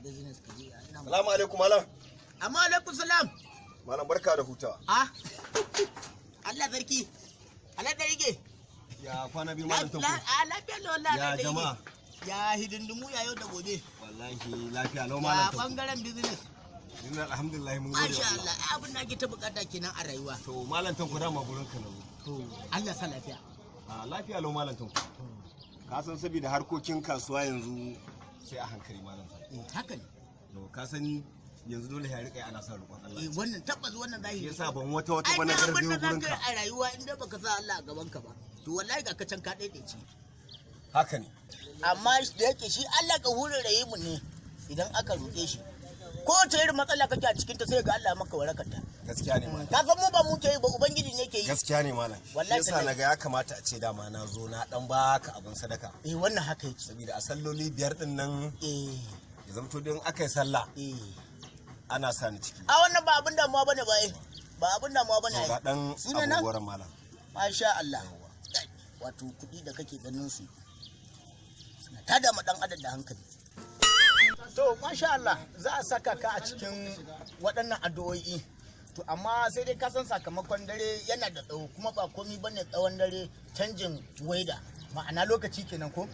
business ka je. Salamu alaikum malam. Amma alaikum salam. Malam barka da hutawa. Ah. Allah sarki. Allah da rike. Ya kwana biyu malam tanko. Lafiya lau wallahi. Ya jama'a. Ya hidindimu ya yau da gobe. Wallahi lafiya lau malam tanko. Ya bangaren business. Ina alhamdulillah mun gode. Masha Allah, abin da ake ta bukata kenan a rayuwa. To malam tanko dama gurin ka nazo. To Allah sa lafiya. Lafiya lau malam tanko. Ka san saboda harkokin kasuwa yanzu sai a hankali malam. Haka ne. To ka san yanzu dole ya rika ana sa roƙon Allah. Wannan tabbas wannan zahiri. Yasa ban wata bana garbe gurin ka. A rayuwa inda baka sa Allah a gaban ka ba. To wallahi ga ka can ka daidaice. Haka ne. Amma da yake shi Allah ka hure rahimu ne idan aka roƙe shi. Ko ta irin matsala kake a cikin ta sai ga Allah maka warakarta. Gaskiya ne malam. Ka san mu ba mu ke yi ba ubangiji ne ke yi. Gaskiya ne malam. Wallahi yasa naga ya kamata a ce dama na zo na dan baka abin sadaka. Wannan haka yake. Saboda a salloli 5 din nan ya zamto din akai sallah. Ana sa ni ciki. A wannan ba abin damuwa bane ba ba abin damuwa bane ai. Ga dan abubuwan malam. Masha Allah. Wato kuɗi da kake ganin su suna tada ma dan adam da hankali. To masha Allah za a saka ka a cikin waɗannan addu'o'i. To amma sai dai ka san sakamakon dare yana da tsawo kuma ba komai bane tsawon dare canjin waida. Ma'ana lokaci kenan ko?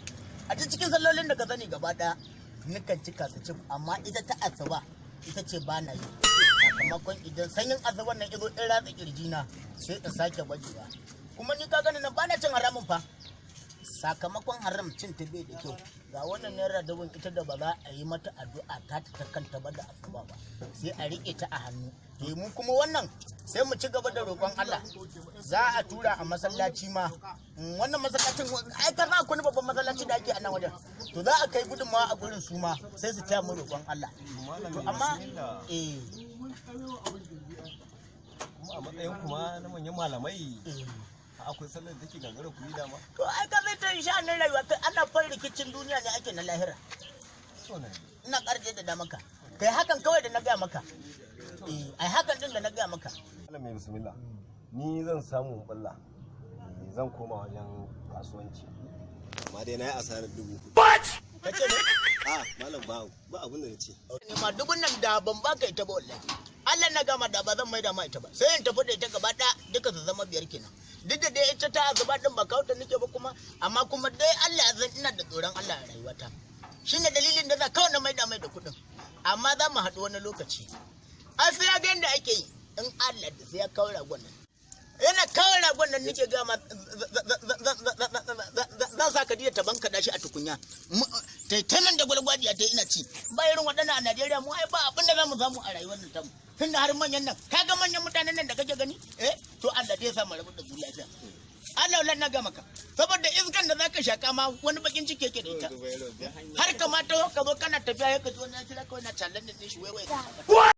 A cikin sallolin da ka sani gaba ɗaya nukan cika su ci amma ita ta asuba ita ce ba na yi. Sakamakon idan sanyin asabar nan izo in ratsa kirjina sai in sake bajewa. Kuma ni ka gani nan ba na cin haramun fa. Sakamakon haram cin ta bai da kyau ga wannan naira dubun ita da ba za a yi mata addu'a ta kanta ba da asuba ba sai a rike ta a hannu to mu kuma wannan sai mu ci gaba da roƙon Allah za a tura a masallaci ma wannan masallacin ai ka za ku ni babban masallaci da ake a nan wajen to za a kai gudunmawa a gurin su ma sai su taya mu roƙon Allah to amma kuma a matsayin kuma na manyan malamai akwai sallar da take gagara ku yi dama to ai ka zai ta sha'anin rayuwa kai ana fara rikicin duniya ne ake na lahira ina karje da damaka kai hakan kawai da na gaya maka ai hakan din da na gaya maka Allah mai bismillah ni zan samu bulla zan koma wajen kasuwanci amma dai na yi asarar 1000 kace ne malam ba abin da nace ne ma dubun nan da ban baka ita ba wallahi Allah na gama da ba zan maida ma ita ba sai in tafi da ita gaba ɗaya duka su zama 5 kenan duk da dai ita ta gaba din ba kawo ta nake ba kuma amma kuma dai Allah ya san ina da tsoron Allah a rayuwata shine dalilin da za kawai na maida mai da kuɗin amma za mu haɗu wani lokaci ai sai ya ga yadda ake yi in Allah da sai ya kawo ragon nan yana kawo ragon nan nake ga ma zan sa ka diya ta banka da shi a tukunya ta nan da gwalgwadiya ta ina ci ba irin waɗannan a Najeriya mu ai ba abin da zamu samu a rayuwar nan tamu tunda har manyan nan kaga manyan mutanen nan da kake gani to Allah dai ya sa mu rabu da su lafiya Allah wallahi na ga maka saboda iskan da zaka shaka ma wani bakin ciki yake da ita har kamata ka zo kana tafiya ya ka zo na kira kawai na challenge din shi wai